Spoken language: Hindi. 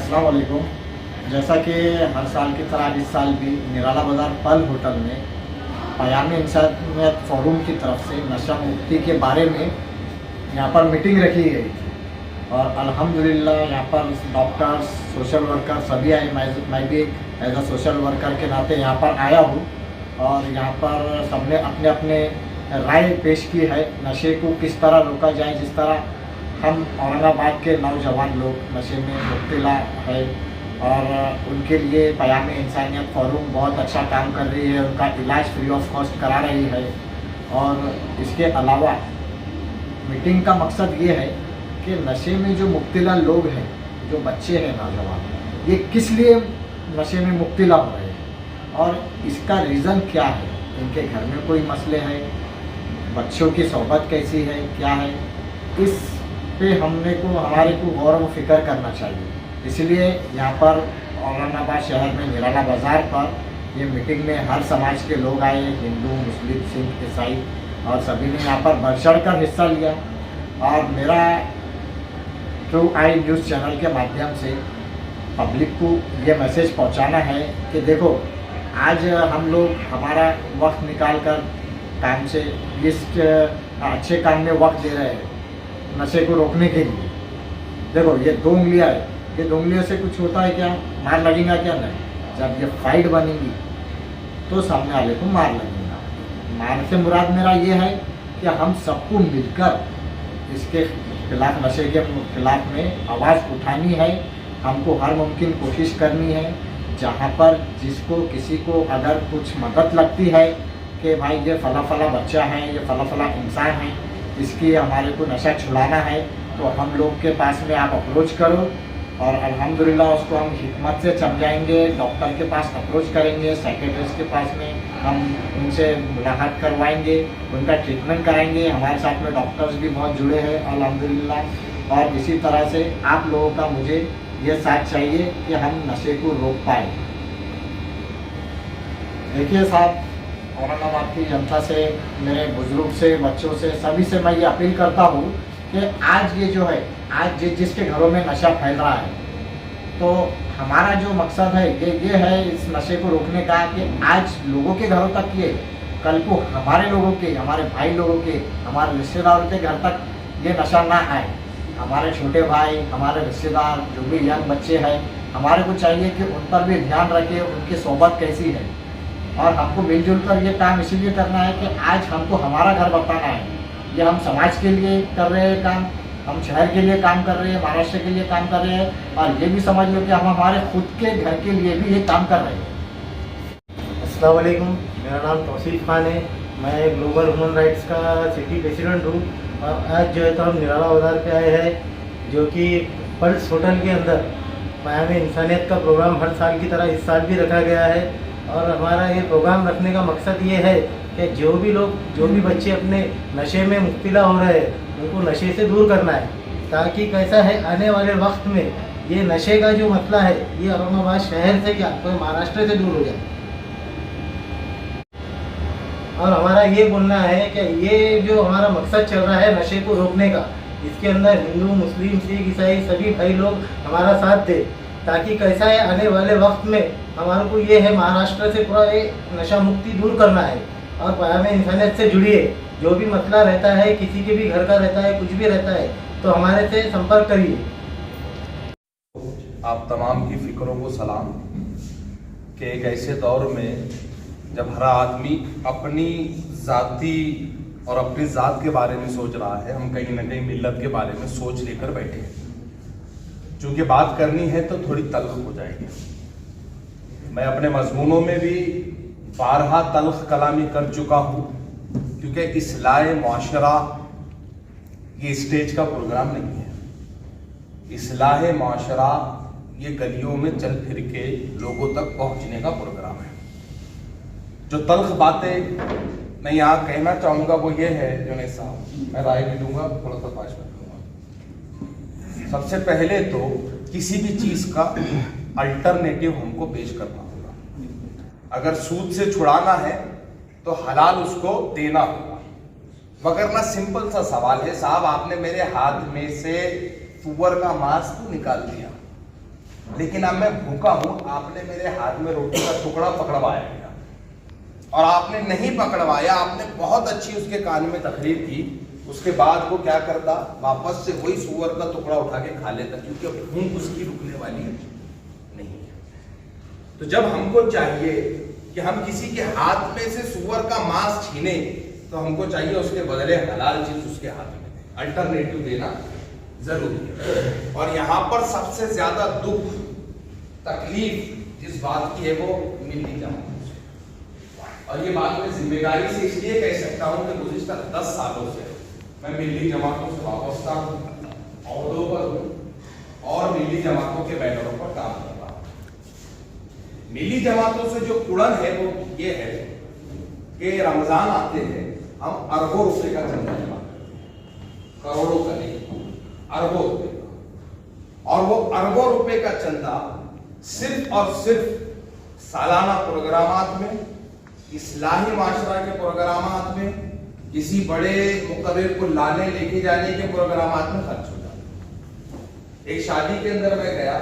अस्सलाम वालेकुम। जैसा कि हर साल की तरह इस साल भी निराला बाज़ार पल होटल में पयाम इंसानियत फोरम की तरफ से नशा मुक्ति के बारे में यहाँ पर मीटिंग रखी गई थी और अल्हम्दुलिल्लाह यहाँ पर डॉक्टर्स, सोशल वर्कर सभी आए। मैं भी एज अ सोशल वर्कर के नाते यहाँ पर आया हूँ और यहाँ पर सबने अपने अपने राय पेश की है नशे को किस तरह रोका जाए। जिस तरह हम औरंगाबाद के नौजवान लोग नशे में मुब्तला है और उनके लिए पयाम इंसानियत फोरम बहुत अच्छा काम कर रही है, उनका इलाज फ्री ऑफ कॉस्ट करा रही है। और इसके अलावा मीटिंग का मकसद ये है कि नशे में जो मुब्तला लोग हैं, जो बच्चे हैं नौजवान, ये किस लिए नशे में मुब्तला हो रहे हैं और इसका रीज़न क्या है। इनके घर में कोई मसले हैं, बच्चों की सोहबत कैसी है, क्या है, इस पे हमारे को गौर व फिक्र करना चाहिए। इसलिए यहाँ पर औरंगाबाद शहर में निराला बाज़ार पर ये मीटिंग में हर समाज के लोग आए, हिंदू, मुस्लिम, सिख, ईसाई, और सभी ने यहाँ पर बढ़ चढ़ कर हिस्सा लिया। और मेरा ट्रू आई न्यूज़ चैनल के माध्यम से पब्लिक को ये मैसेज पहुँचाना है कि देखो, आज हम लोग हमारा वक्त निकाल कर काम से इस अच्छे काम में वक्त दे रहे हैं नशे को रोकने के लिए। देखो, ये 2 उंगलियाँ है, ये 2 उंगलियों से कुछ होता है क्या? मार लगेगा क्या? नहीं। जब ये फाइट बनेगी तो सामने वाले को मार लगेगा। मार से मुराद मेरा ये है कि हम सबको मिलकर इसके खिलाफ, नशे के खिलाफ में आवाज़ उठानी है। हमको हर मुमकिन कोशिश करनी है। जहाँ पर जिसको किसी को अगर कुछ मदद लगती है कि भाई ये फला फला बच्चा है, ये फला फला इंसान है, इसकी हमारे को नशा छुड़ाना है, तो हम लोग के पास में आप अप्रोच करो और अल्हम्दुलिल्लाह उसको हम हिकमत से समझाएंगे। डॉक्टर के पास अप्रोच करेंगे, साइकेट्रिस्ट के पास में हम उनसे मुलाकात करवाएंगे, उनका ट्रीटमेंट कराएंगे। हमारे साथ में डॉक्टर्स भी बहुत जुड़े हैं अल्हम्दुलिल्लाह। और इसी तरह से आप लोगों का मुझे ये साथ चाहिए कि हम नशे को रोक पाए। देखिए साहब, औरंगाबाद की जनता से, मेरे बुजुर्ग से, बच्चों से, सभी से मैं ये अपील करता हूँ कि आज ये जो है, आज जिसके घरों में नशा फैल रहा है, तो हमारा जो मकसद है ये है इस नशे को रोकने का कि आज लोगों के घरों तक ये, कल को हमारे लोगों के, हमारे भाई लोगों के, हमारे रिश्तेदारों के घर तक ये नशा ना आए। हमारे छोटे भाई, हमारे रिश्तेदार, जो भी यंग बच्चे हैं, हमारे को चाहिए कि उन पर भी ध्यान रखें, उनकी सोहबत कैसी है। और हमको मिलजुल कर ये काम इसीलिए करना है कि आज हमको हमारा घर बताना है। ये हम समाज के लिए कर रहे हैं काम, हम शहर के लिए काम कर रहे हैं, महाराष्ट्र के लिए काम कर रहे हैं, और ये भी समझ लो कि हम हमारे खुद के घर के लिए भी ये काम कर रहे हैं। अस्सलाम वालेकुम, मेरा नाम तौसीफ खान है। मैं ग्लोबल ह्यूमन राइट्स का सिटी प्रेसिडेंट हूँ। और आज जो है तो हम निराला बाज़ार पे आए हैं, जो कि पल्स होटल के अंदर पयाम इंसानियत का प्रोग्राम हर साल की तरह इस साल भी रखा गया है। और हमारा ये प्रोग्राम रखने का मकसद ये है कि जो भी लोग, जो भी बच्चे अपने नशे में मुब्तला हो रहे हैं, उनको नशे से दूर करना है, ताकि कैसा है आने वाले वक्त में ये नशे का जो मसला है ये औरंगाबाद शहर से क्या तो महाराष्ट्र से दूर हो जाए। और हमारा ये बोलना है कि ये जो हमारा मकसद चल रहा है नशे को रोकने का, इसके अंदर हिंदू, मुस्लिम, सिख, ईसाई सभी भाई लोग हमारा साथ दें, ताकि कैसा है आने वाले वक्त में हमारे को ये है महाराष्ट्र से पूरा ये नशा मुक्ति दूर करना है। और पयाम इंसानियत से जुड़िए, जो भी मसला रहता है, किसी के भी घर का रहता है, कुछ भी रहता है, तो हमारे से संपर्क करिए। आप तमाम की फिक्रों को सलाम कि एक ऐसे दौर में जब हर आदमी अपनी ज़ाती और अपनी ज़ात के बारे में सोच रहा है, हम कहीं ना कहीं मिल्लत के बारे में सोच लेकर बैठे हैं। चूँकि बात करनी है तो थोड़ी तल्ख हो जाएगी। मैं अपने मजमूनों में भी बारहा तल्ख कलामी कर चुका हूँ, क्योंकि इस्लाह मुआशरा ये स्टेज का प्रोग्राम नहीं है। इस्लाह मुआशरा ये गलियों में चल फिर के लोगों तक पहुँचने का प्रोग्राम है। जो तल्ख बातें मैं यहाँ कहना चाहूँगा वो ये है, जुनैद साहब, मैं राय भी दूंगा, थोड़ा सा भाषण दूंगा। सबसे पहले तो किसी भी चीज़ का अल्टरनेटिव हमको पेश करना होगा। अगर सूद से छुड़ाना है तो हलाल उसको देना होगा। मगर ना सिंपल सा सवाल है, साहब आपने मेरे हाथ में से सुअर का मांस क्यों निकाल दिया? लेकिन अब मैं भूखा हूं, आपने मेरे हाथ में रोटी का टुकड़ा पकड़वाया गया और आपने नहीं पकड़वाया, आपने बहुत अच्छी उसके कान में तकरीर की, उसके बाद वो क्या करता, वापस से वही सूअर का टुकड़ा उठा के खा लेता, क्योंकि भूख उसकी रुकने वाली नहीं है। तो जब हमको चाहिए कि हम किसी के हाथ में से सूअर का मांस छीने, तो हमको चाहिए उसके बदले हलाल चीज उसके हाथ में दे, अल्टरनेटिव देना जरूरी है। और यहाँ पर सबसे ज्यादा दुख तकलीफ जिस बात की है वो मिली जमातों से, और ये बात मैं जिम्मेदारी से इसलिए कह सकता हूँ कि गुज़िश्ता 10 सालों से मैं मिली जमातों से वाबस्ता हूँ, अहदों पर हूँ और मिली जमातों के बैनरों पर काम कर रहा हूँ। मिली जमातों से जो कुड़न है वो ये है कि रमजान आते हैं हम अरबों रुपए का चंदा जमा करते हैं, करोड़ों का नहीं, अरबों रुपए का। और वो अरबों रुपए का चंदा सिर्फ और सिर्फ सालाना प्रोग्रामात में, इस्लाही माशरा के प्रोग्रामात में, किसी बड़े मुकर्रिर को लाने लेके जाने के प्रोग्रामात में खर्च हो जाता है। एक शादी के अंदर मैं गया,